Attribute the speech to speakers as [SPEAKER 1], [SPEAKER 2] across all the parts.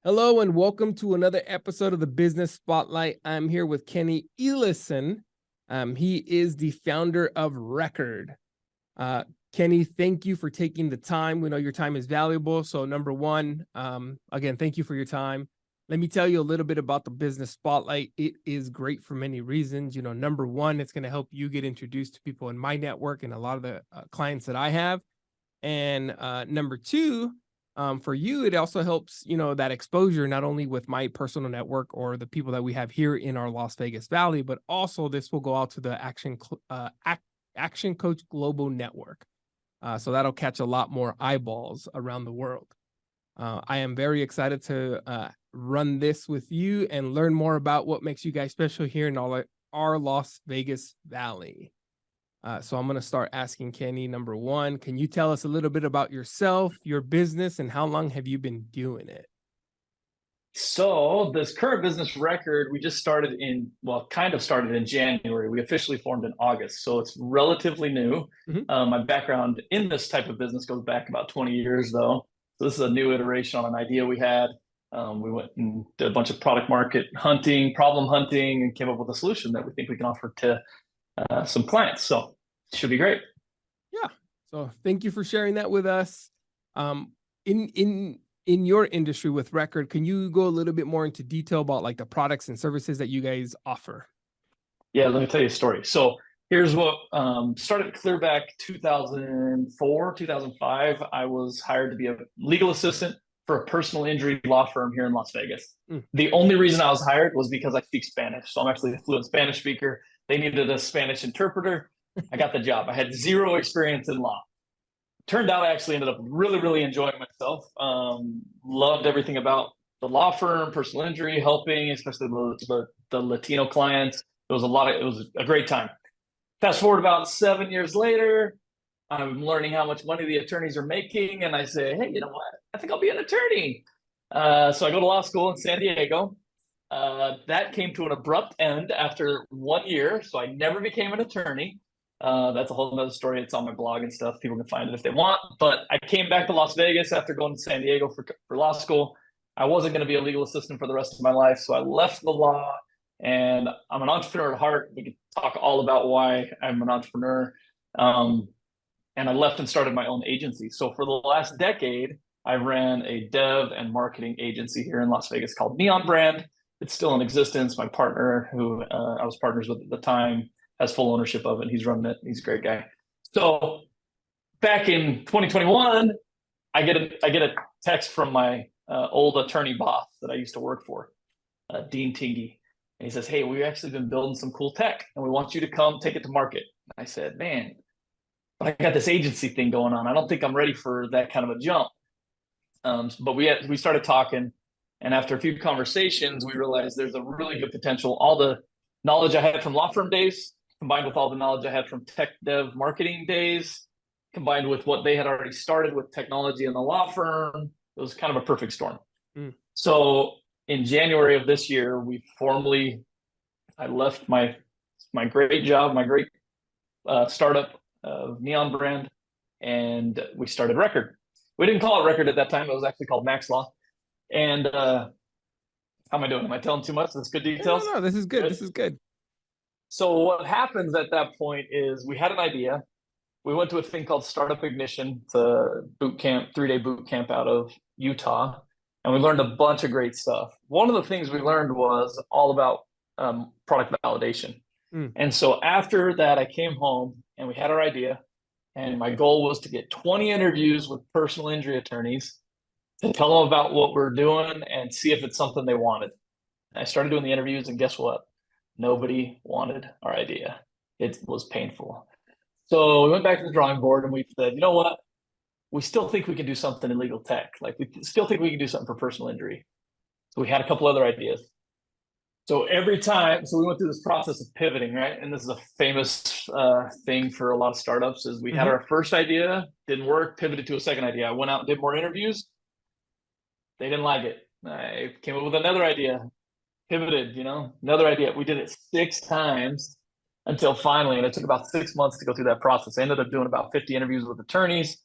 [SPEAKER 1] Hello and welcome to another episode of the Business Spotlight. I'm here with Kenny Eliason. He is the founder of Record. Kenny, thank you for taking the time. We know your time is valuable. So number one, again, thank you for your time. Let me tell you a little bit about the Business Spotlight. It is great for many reasons. Number one, it's going to help you get introduced to people in my network and a lot of the clients that I have. And number two, for you, it also helps, that exposure, not only with my personal network or the people that we have here in our Las Vegas Valley, but also this will go out to the Action Coach Global Network. So that'll catch a lot more eyeballs around the world. I am very excited to run this with you and learn more about what makes you guys special here in our Las Vegas Valley. So I'm going to start asking Kenny, number one, can you tell us a little bit about yourself, your business, and how long have you been doing it?
[SPEAKER 2] So this current business Record, we just started kind of started in January. We officially formed in August. So it's relatively new.
[SPEAKER 1] Mm-hmm.
[SPEAKER 2] My background in this type of business goes back about 20 years though. So this is a new iteration on an idea we had. We went and did a bunch of product market hunting, problem hunting, and came up with a solution that we think we can offer to some clients. So it should be great.
[SPEAKER 1] Yeah. So thank you for sharing that with us. In your industry with Record, can you go a little bit more into detail about like the products and services that you guys offer?
[SPEAKER 2] Yeah, let me tell you a story. So here's what started clear back 2004, 2005. I was hired to be a legal assistant for a personal injury law firm here in Las Vegas. The only reason I was hired was because I speak Spanish. So I'm actually a fluent Spanish speaker. They needed a Spanish interpreter. I got the job. I had zero experience in law. Turned out I actually ended up really, really enjoying myself. Loved everything about the law firm, personal injury, helping, especially the Latino clients. It was a great time. Fast forward about 7 years later, I'm learning how much money the attorneys are making. And I say, hey, you know what? I think I'll be an attorney. So I go to law school in San Diego. That came to an abrupt end after 1 year. So I never became an attorney. That's a whole other story. It's on my blog and stuff. People can find it if they want. But I came back to Las Vegas after going to San Diego for law school. I wasn't going to be a legal assistant for the rest of my life. So I left the law, and I'm an entrepreneur at heart. We could talk all about why I'm an entrepreneur. And I left and started my own agency. So for the last decade, I ran a dev and marketing agency here in Las Vegas called NeONBRAND. It's still in existence. My partner, who I was partners with at the time, has full ownership of it. He's running it. He's a great guy. So back in 2021, I get a text from my old attorney boss that I used to work for, Dean Tingy. And he says, hey, we've actually been building some cool tech and we want you to come take it to market. And I said, man, but I got this agency thing going on. I don't think I'm ready for that kind of a jump. But we started talking, and after a few conversations, we realized there's a really good potential. All the knowledge I had from law firm days, combined with all the knowledge I had from tech dev marketing days, combined with what they had already started with technology in the law firm, it was kind of a perfect storm. So in January of this year, I left my great job, my great startup of NeONBRAND, and we started Record. We didn't call it Record at that time. It was actually called Max Law. And how am I doing? Am I telling too much? That's good details?
[SPEAKER 1] No, this is good. This is good.
[SPEAKER 2] So what happens at that point is we had an idea. We went to a thing called Startup Ignition. It's a boot camp, 3-day boot camp out of Utah. And we learned a bunch of great stuff. One of the things we learned was all about product validation. And so after that, I came home and we had our idea. And my goal was to get 20 interviews with personal injury attorneys to tell them about what we're doing and see if it's something they wanted. And I started doing the interviews, and guess what? Nobody wanted our idea. It was painful. So we went back to the drawing board and we said, you know what? We still think we can do something in legal tech. Like, we still think we can do something for personal injury. So we had a couple other ideas. So we went through this process of pivoting, right? And this is a famous thing for a lot of startups is we had our first idea, didn't work, pivoted to a second idea. I went out and did more interviews. They didn't like it. I came up with another idea, pivoted, another idea. We did it 6 times until finally, and it took about 6 months to go through that process. I ended up doing about 50 interviews with attorneys.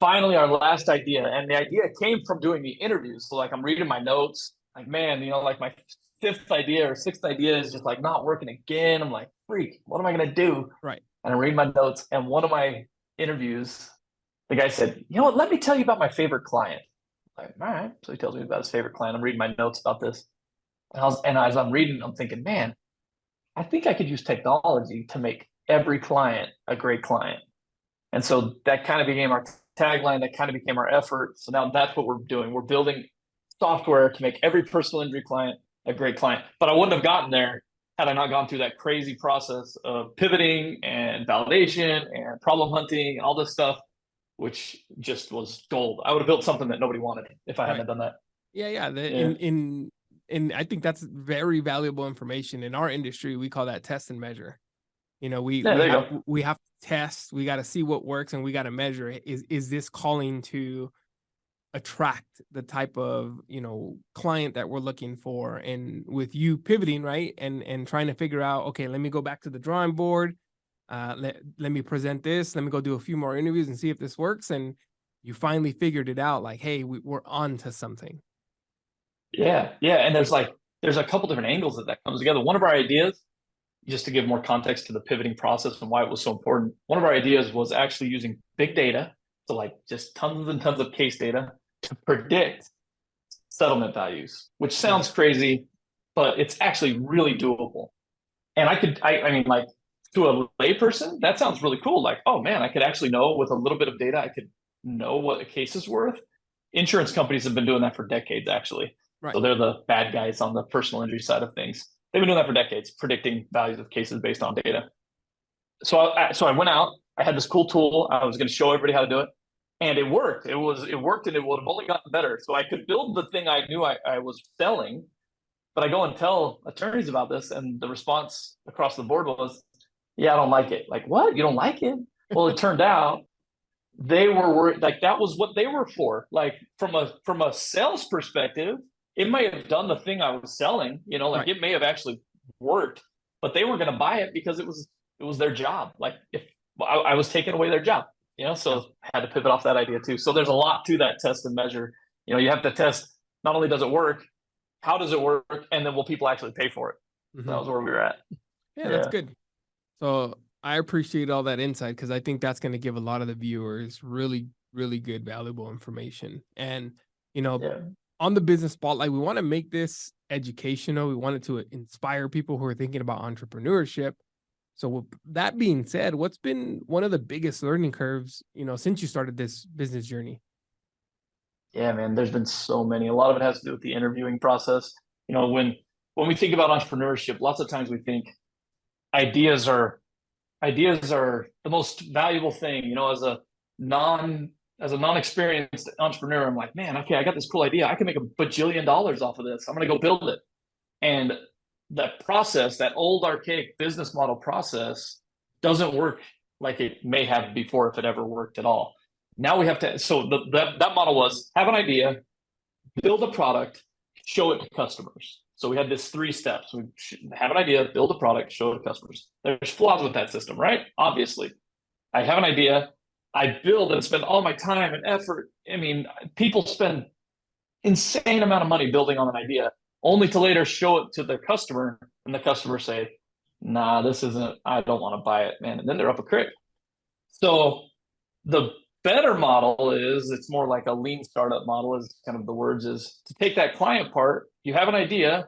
[SPEAKER 2] finally our last idea, and the idea came from doing the interviews. So like I'm reading my notes, like, man, like my fifth idea or sixth idea is just like not working again. I'm like, freak, what am I gonna do?
[SPEAKER 1] Right.
[SPEAKER 2] And I read my notes, and one of my interviews, the guy said, you know what, let me tell you about my favorite client. I'm like, all right. So he tells me about his favorite client. I'm reading my notes about this. And as I'm reading, I'm thinking, man, I think I could use technology to make every client a great client. And so that kind of became our tagline, that kind of became our effort. So now that's what we're doing. We're building software to make every personal injury client a great client. But I wouldn't have gotten there had I not gone through that crazy process of pivoting and validation and problem hunting and all this stuff, which just was gold. I would have built something that nobody wanted if I hadn't
[SPEAKER 1] Right.
[SPEAKER 2] done that.
[SPEAKER 1] Yeah.
[SPEAKER 2] Yeah.
[SPEAKER 1] And I think that's very valuable information. In our industry, we call that test and measure. We have to test, we got to see what works, and we got to measure it. Is this calling to attract the type of, client that we're looking for? And with you pivoting, right, and trying to figure out, okay, let me go back to the drawing board, let me present this, let me go do a few more interviews and see if this works. And you finally figured it out, like, hey, we're on to something.
[SPEAKER 2] Yeah. And there's a couple different angles that comes together. One of our ideas, just to give more context to the pivoting process and why it was so important, one of our ideas was actually using big data, so like just tons and tons of case data, to predict settlement values, which sounds crazy, but it's actually really doable. And I mean, like, to a layperson, that sounds really cool. Like, oh man, I could actually know with a little bit of data, I could know what a case is worth. Insurance companies have been doing that for decades, actually.
[SPEAKER 1] Right.
[SPEAKER 2] So they're the bad guys on the personal injury side of things. They've been doing that for decades, predicting values of cases based on data. So I went out. I had this cool tool. I was going to show everybody how to do it, and it worked. It worked, and it would have only gotten better. So I could build the thing I knew I was selling, but I go and tell attorneys about this, and the response across the board was, "Yeah, I don't like it." Like, what? You don't like it? Well, it turned out they were worried. Like, that was what they were for. Like, from a sales perspective, it may have done the thing I was selling. Like,
[SPEAKER 1] Right.
[SPEAKER 2] it may have actually worked, but they were going to buy it because it was their job. Like, if I was taking away their job, so I had to pivot off that idea too. So there's a lot to that test and measure. You have to test, not only does it work, how does it work, and then will people actually pay for it?
[SPEAKER 1] Mhm.
[SPEAKER 2] So that was where we were at.
[SPEAKER 1] Yeah, that's good. So I appreciate all that insight, because I think that's going to give a lot of the viewers really, really good, valuable information. And, on the business spotlight, we want to make this educational. We want it to inspire people who are thinking about entrepreneurship. So with that being said, what's been one of the biggest learning curves, since you started this business journey?
[SPEAKER 2] Yeah, man, there's been so many. A lot of it has to do with the interviewing process. When we think about entrepreneurship, lots of times we think ideas are the most valuable thing. As a non-experienced entrepreneur, I'm like, man, okay, I got this cool idea. I can make $1 bajillion off of this. I'm gonna go build it. And that process, that old archaic business model process, doesn't work like it may have before, if it ever worked at all. Now we have to. So that model was have an idea, build a product, show it to customers. So we had this 3 steps. We have an idea, build a product, show it to customers. There's flaws with that system, right? Obviously. I have an idea, I build and spend all my time and effort. I mean, people spend insane amount of money building on an idea, only to later show it to their customer, and the customer say, nah, this isn't, I don't want to buy it, man. And then they're up a creek. So the better model is, it's more like a lean startup model, is kind of the words, is to take that client part. You have an idea,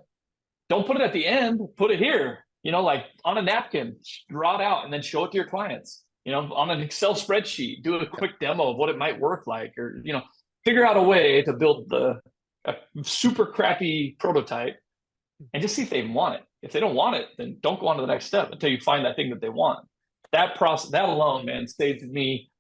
[SPEAKER 2] don't put it at the end, put it here, like on a napkin, draw it out and then show it to your clients, on an Excel spreadsheet, do a quick demo of what it might work like, or, figure out a way to build a super crappy prototype and just see if they want it. If they don't want it, then don't go on to the next step until you find that thing that they want. That process, that alone, man, saved me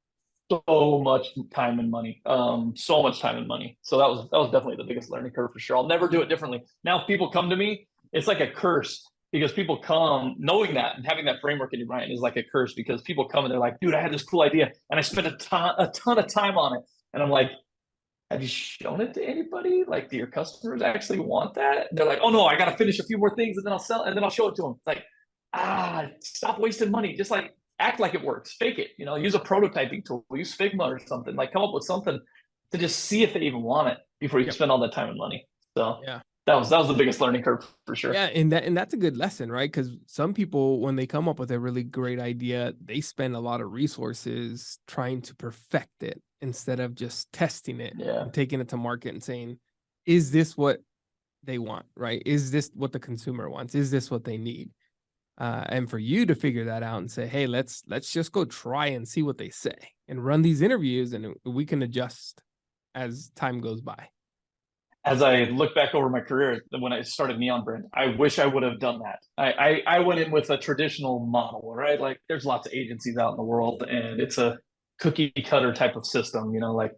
[SPEAKER 2] so much time and money. So much time and money. So that was definitely the biggest learning curve for sure. I'll never do it differently. Now, if people come to me, it's like a curse, because people come knowing that, and having that framework in your mind is like a curse, because people come and they're like, dude, I had this cool idea and I spent a ton of time on it. And I'm like, have you shown it to anybody? Like, do your customers actually want that? And they're like, oh no, I got to finish a few more things and then I'll sell, and then I'll show it to them. It's like, stop wasting money. Just like act like it works, fake it, use a prototyping tool, use Figma or something, like come up with something to just see if they even want it before you
[SPEAKER 1] Yep.
[SPEAKER 2] spend all that time and money. So
[SPEAKER 1] Yeah.
[SPEAKER 2] that was the biggest learning curve for sure.
[SPEAKER 1] Yeah, and that's a good lesson, right? Because some people, when they come up with a really great idea, they spend a lot of resources trying to perfect it instead of just testing it and taking it to market and saying, is this what they want, right? Is this what the consumer wants? Is this what they need? And for you to figure that out and say, hey, let's just go try and see what they say and run these interviews, and we can adjust as time goes by.
[SPEAKER 2] As I look back over my career when I started NeONBRAND, I wish I would have done that. I went in with a traditional model, right? Like there's lots of agencies out in the world and it's a cookie cutter type of system, like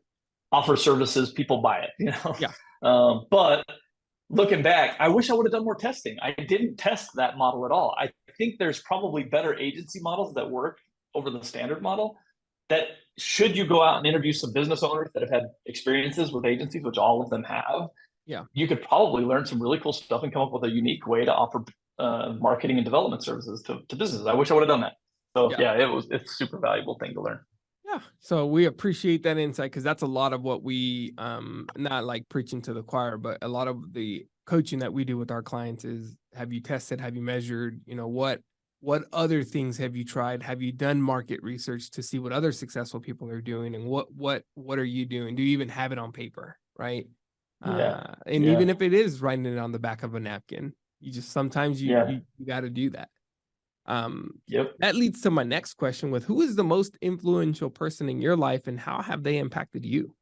[SPEAKER 2] offer services, people buy it.
[SPEAKER 1] Yeah.
[SPEAKER 2] But looking back, I wish I would have done more testing. I didn't test that model at all. I think there's probably better agency models that work over the standard model, that should you go out and interview some business owners that have had experiences with agencies, which all of them have, you could probably learn some really cool stuff and come up with a unique way to offer marketing and development services to businesses. I wish I would have done that. So it's a super valuable thing to learn.
[SPEAKER 1] Yeah. So we appreciate that insight, because that's a lot of what we, not like preaching to the choir, but a lot of the coaching that we do with our clients is, have you tested? Have you measured? What other things have you tried? Have you done market research to see what other successful people are doing? And what are you doing? Do you even have it on paper? Right. Even if it is writing it on the back of a napkin, sometimes you got to do that. That leads to my next question with, who is the most influential person in your life and how have they impacted you?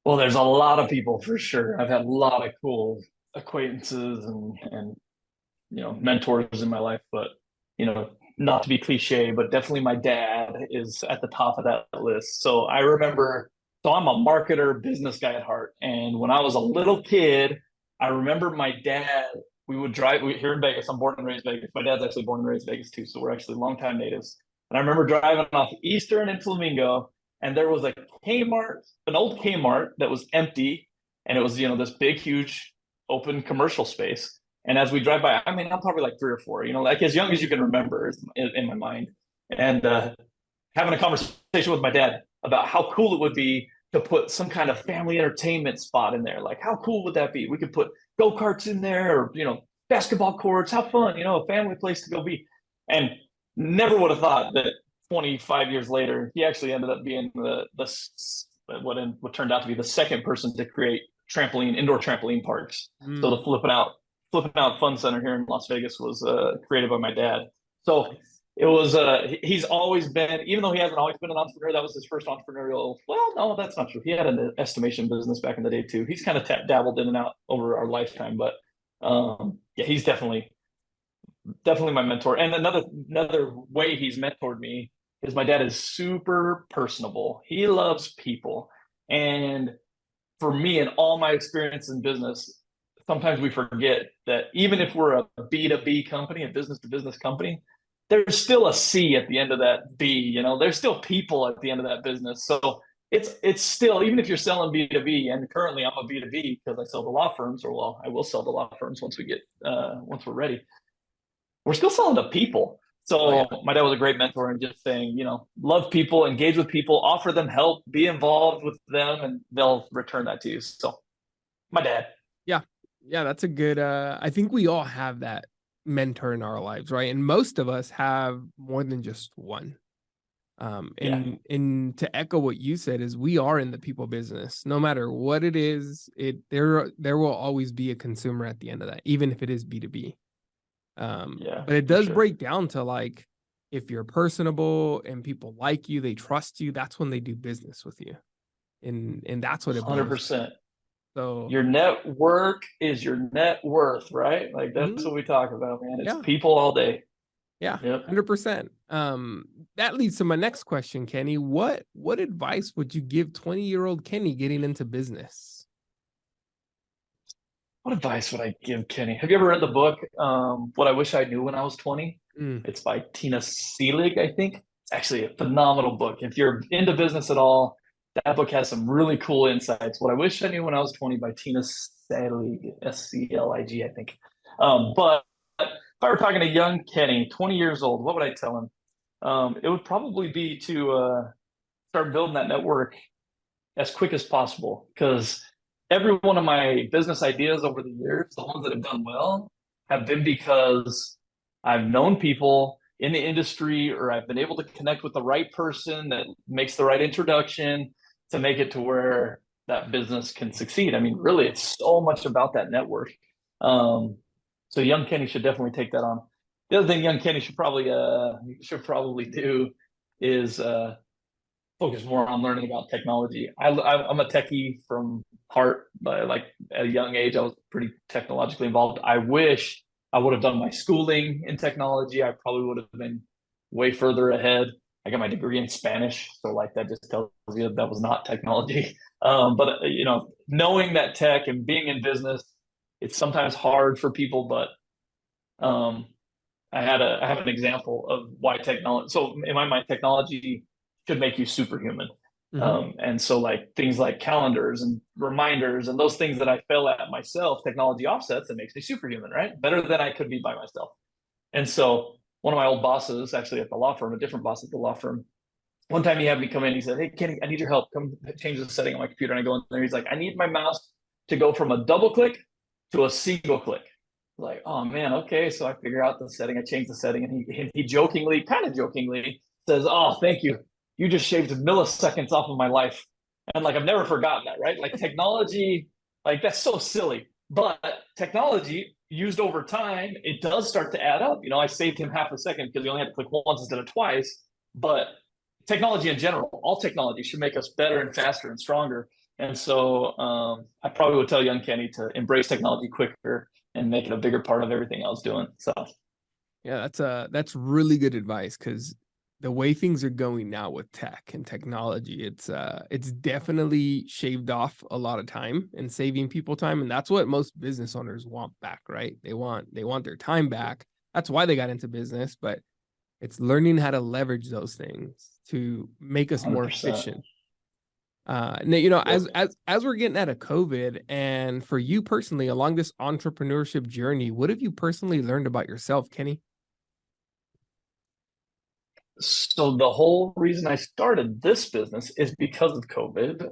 [SPEAKER 2] Well, there's a lot of people for sure. I've had a lot of cool acquaintances and mentors in my life, but not to be cliche, but definitely my dad is at the top of that list. So I remember, I'm a marketer, business guy at heart. And when I was a little kid, I remember my dad, we would drive here in Vegas. I'm born and raised Vegas. My dad's actually born and raised Vegas too. So we're actually longtime natives. And I remember driving off Eastern and Flamingo, and there was a Kmart, an old Kmart that was empty. And it was, this big, huge open commercial space. And as we drive by, I'm probably like 3 or 4, like as young as you can remember in my mind. And having a conversation with my dad about how cool it would be to put some kind of family entertainment spot in there. Like, how cool would that be? We could put go-karts in there, or, basketball courts, have fun, a family place to go be. And never would have thought that 25 years later, he actually ended up being what turned out to be the second person to create indoor trampoline parks. So the Flipping Out Fun Center here in Las Vegas was created by my dad. So it was, he's always been, even though he hasn't always been an entrepreneur, that was his first entrepreneurial, well, no, that's not true. He had an estimation business back in the day too. He's kind of dabbled in and out over our lifetime, but he's definitely my mentor. And another way he's mentored me is my dad is super personable. He loves people. And for me, in all my experience in business, sometimes we forget that even if we're a B2B company, a business to business company, there's still a C at the end of that B, there's still people at the end of that business. So it's still, even if you're selling B2B, and currently I'm a B2B because I sell to law firms, or well, I will sell to law firms once we're ready. We're still selling to people. So my dad was a great mentor in just saying, love people, engage with people, offer them help, be involved with them, and they'll return that to you. So my dad.
[SPEAKER 1] Yeah, that's a good, I think we all have that mentor in our lives, right? And most of us have more than just one. And to echo what you said, is we are in the people business. No matter what it is, there will always be a consumer at the end of that, even if it is B2B. But it does break down to, like, if you're personable and people like you, they trust you, that's when they do business with you. And that's what it
[SPEAKER 2] 100%.
[SPEAKER 1] So
[SPEAKER 2] your network is your net worth, right? Like that's what we talk about, man. It's people all day.
[SPEAKER 1] Yeah, 100%. That leads to my next question, Kenny. What advice would you give 20-year-old Kenny getting into business?
[SPEAKER 2] What advice would I give Kenny? Have you ever read the book, What I Wish I Knew When I Was 20? It's by Tina Seelig, I think. It's actually a phenomenal book. If you're into business at all, that book has some really cool insights. What I Wish I Knew When I Was 20 by Tina Seelig, Selig, I think. But I were talking to young Kenny, 20 years old, what would I tell him? It would probably be to start building that network as quick as possible because every one of my business ideas over the years, the ones that have done well, have been because I've known people in the industry or I've been able to connect with the right person that makes the right introduction to make it to where that business can succeed. I mean, really, it's so much about that network. So young Kenny should definitely take that on. The other thing young Kenny should probably do is focus more on learning about technology. I'm a techie from heart, but like at a young age, I was pretty technologically involved. I wish I would have done my schooling in technology. I probably would have been way further ahead. I got my degree in Spanish, so like that just tells you that was not technology. But knowing that tech and being in business, it's sometimes hard for people. But um, I have an example of why technology. So in my mind, technology should make you superhuman.
[SPEAKER 1] Mm-hmm.
[SPEAKER 2] And so like things like calendars and reminders and those things that I fail at myself, technology offsets and makes me superhuman, right? Better than I could be by myself. And so one of my old bosses, actually at the law firm, a different boss at the law firm, one time he had me come in. He said, "Hey, Kenny, I need your help. Come change the setting on my computer." And I go in there. He's like, "I need my mouse to go from a double click to a single click." Like, oh man, okay. So I figure out the setting. I change the setting, and he jokingly, kind of jokingly, says, "Oh, thank you. You just shaved milliseconds off of my life." And like I've never forgotten that, right? Like technology, like that's so silly. But technology used over time, it does start to add up. I saved him half a second because he only had to click once instead of twice. But technology in general, all technology should make us better and faster and stronger. And so I probably would tell young Kenny to embrace technology quicker and make it a bigger part of everything I was doing. So
[SPEAKER 1] Yeah, that's really good advice because the way things are going now with tech and technology, it's definitely shaved off a lot of time and saving people time. And that's what most business owners want back, right? They want their time back. That's why they got into business, but it's learning how to leverage those things to make us more
[SPEAKER 2] 100%.
[SPEAKER 1] efficient. Now,
[SPEAKER 2] Yep.
[SPEAKER 1] as we're getting out of COVID, and for you personally, along this entrepreneurship journey, what have you personally learned about yourself, Kenny?
[SPEAKER 2] So the whole reason I started this business is because of COVID.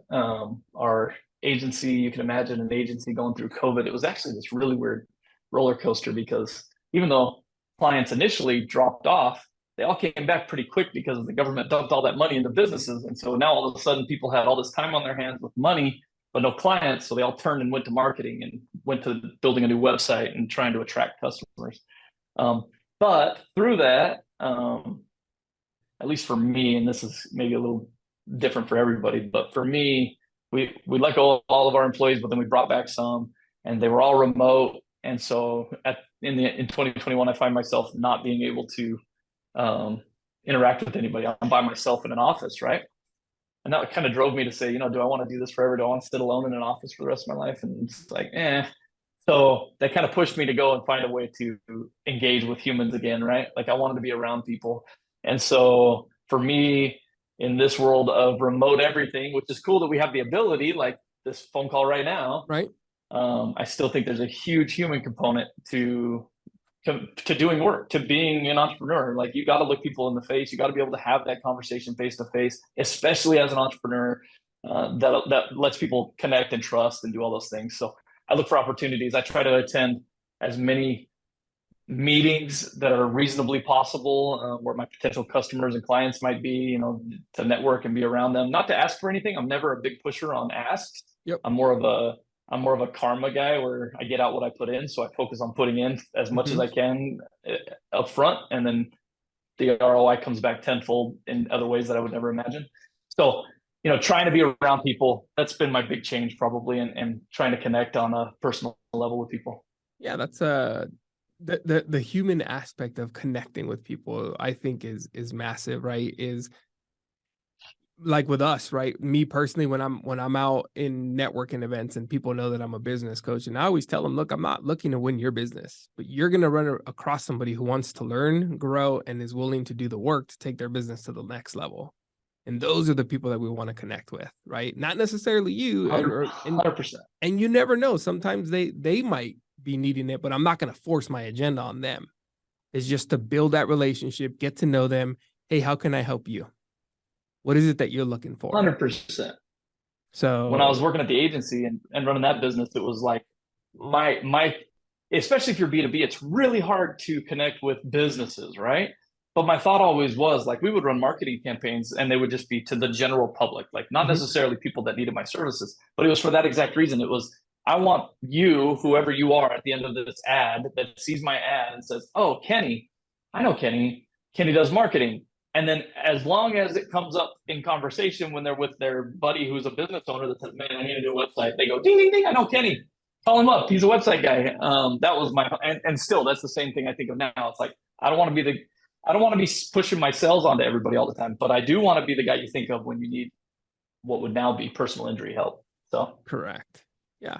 [SPEAKER 2] Our agency, you can imagine an agency going through COVID. It was actually this really weird roller coaster because even though clients initially dropped off, they all came back pretty quick because the government dumped all that money into businesses. And so now all of a sudden people had all this time on their hands with money, but no clients. So they all turned and went to marketing and went to building a new website and trying to attract customers. But through that, at least for me, and this is maybe a little different for everybody, but for me, we let go all of our employees, but then we brought back some, and they were all remote. And so in 2021, I find myself not being able to interact with anybody. I'm by myself in an office, right? And that kind of drove me to say, do I want to do this forever? Do I want to sit alone in an office for the rest of my life? And it's like, eh. So that kind of pushed me to go and find a way to engage with humans again, right? Like I wanted to be around people. And so for me, in this world of remote everything, which is cool that we have the ability, like this phone call right now,
[SPEAKER 1] Right.
[SPEAKER 2] I still think there's a huge human component to doing work, to being an entrepreneur. Like you got to look people in the face. You got to be able to have that conversation face to face, especially as an entrepreneur. That lets people connect and trust and do all those things. So I look for opportunities. I try to attend as many meetings that are reasonably possible, where my potential customers and clients might be, to network and be around them. Not to ask for anything. I'm never a big pusher on asks.
[SPEAKER 1] Yep.
[SPEAKER 2] I'm more of a karma guy where I get out what I put in. So I focus on putting in as much as I can up front, and then the ROI comes back tenfold in other ways that I would never imagine. So, trying to be around people, that's been my big change probably, and trying to connect on a personal level with people.
[SPEAKER 1] Yeah, that's the human aspect of connecting with people, I think is massive, right? Is like with us, right? Me personally, when I'm out in networking events and people know that I'm a business coach, and I always tell them, look, I'm not looking to win your business, but you're going to run across somebody who wants to learn, grow, and is willing to do the work to take their business to the next level. And those are the people that we want to connect with, right? Not necessarily you.
[SPEAKER 2] 100%.
[SPEAKER 1] And you never know. Sometimes they might be needing it, but I'm not going to force my agenda on them. is just to build that relationship, get to know them. Hey, how can I help you? What is it that you're looking for?
[SPEAKER 2] 100%.
[SPEAKER 1] So
[SPEAKER 2] when I was working at the agency and running that business, it was like my especially if you're B2B, it's really hard to connect with businesses, right? But my thought always was like we would run marketing campaigns and they would just be to the general public, like not necessarily people that needed my services, but it was for that exact reason. It was I want you, whoever you are, at the end of this ad that sees my ad and says, "Oh, Kenny, I know Kenny. Kenny does marketing." And then as long as it comes up in conversation when they're with their buddy who's a business owner that says, "Man, I need to do a website," they go, "Ding, ding, ding, I know Kenny. Call him up. He's a website guy." That was my, and still that's the same thing I think of now. It's like, I don't want to be pushing my sales onto everybody all the time, but I do want to be the guy you think of when you need what would now be personal injury help. So
[SPEAKER 1] correct. Yeah.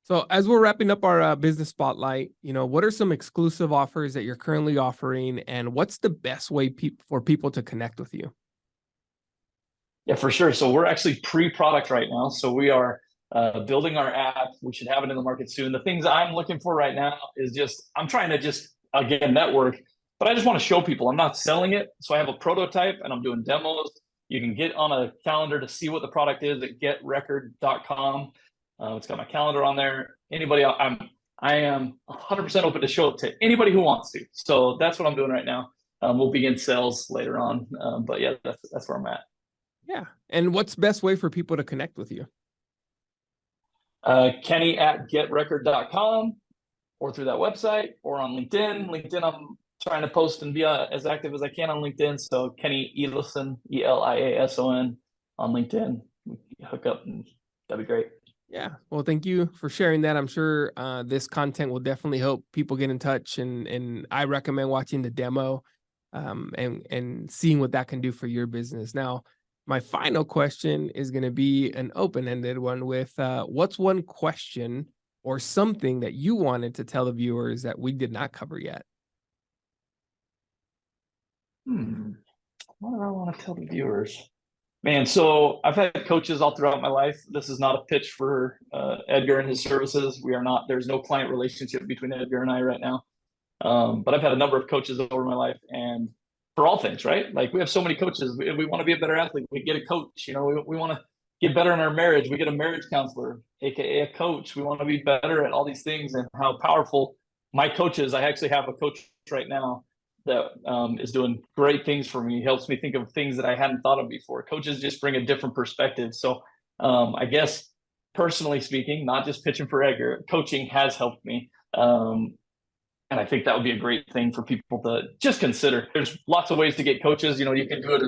[SPEAKER 1] So as we're wrapping up our business spotlight, what are some exclusive offers that you're currently offering, and what's the best way for people to connect with you?
[SPEAKER 2] Yeah, for sure. So we're actually pre-product right now. So we are building our app. We should have it in the market soon. The things I'm looking for right now is I'm trying to again, network, but I just want to show people. I'm not selling it. So I have a prototype and I'm doing demos. You can get on a calendar to see what the product is at getrecord.com. It's got my calendar on there. I am 100% open to show it to anybody who wants to. So that's what I'm doing right now. We'll begin sales later on. But yeah, that's where I'm at.
[SPEAKER 1] Yeah. And what's the best way for people to connect with you?
[SPEAKER 2] Kenny at getrecord.com or through that website or on LinkedIn. LinkedIn, I'm trying to post and be as active as I can on LinkedIn. So Kenny Eliason, Eliason on LinkedIn. Hook up and that'd be great.
[SPEAKER 1] Yeah. Well, thank you for sharing that. I'm sure this content will definitely help people get in touch, and I recommend watching the demo and seeing what that can do for your business. Now, my final question is going to be an open-ended one with what's one question or something that you wanted to tell the viewers that we did not cover yet?
[SPEAKER 2] What do I want to tell the viewers? Man, so I've had coaches all throughout my life. This is not a pitch for Edgar and his services. There's no client relationship between Edgar and I right now. But I've had a number of coaches over my life, and for all things, right? Like we have so many coaches. We want to be a better athlete. We get a coach. We want to get better in our marriage. We get a marriage counselor, aka a coach. We want to be better at all these things, and how powerful my coach is. I actually have a coach right now that is doing great things for me. He helps me think of things that I hadn't thought of before. Coaches just bring a different perspective. So I guess personally speaking, not just pitching for Edgar, coaching has helped me. And I think that would be a great thing for people to just consider. There's lots of ways to get coaches. You can do it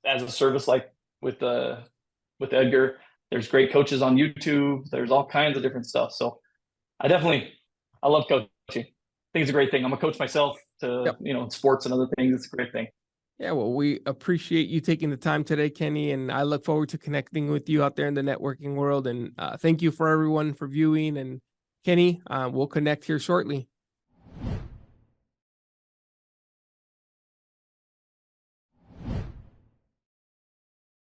[SPEAKER 2] as a service, like with Edgar. There's great coaches on YouTube. There's all kinds of different stuff. So I love coaching. I think it's a great thing. I'm a coach myself in sports and other things. It's a great thing.
[SPEAKER 1] Yeah, well, we appreciate you taking the time today, Kenny, and I look forward to connecting with you out there in the networking world. And thank you for everyone for viewing. And Kenny, we'll connect here shortly.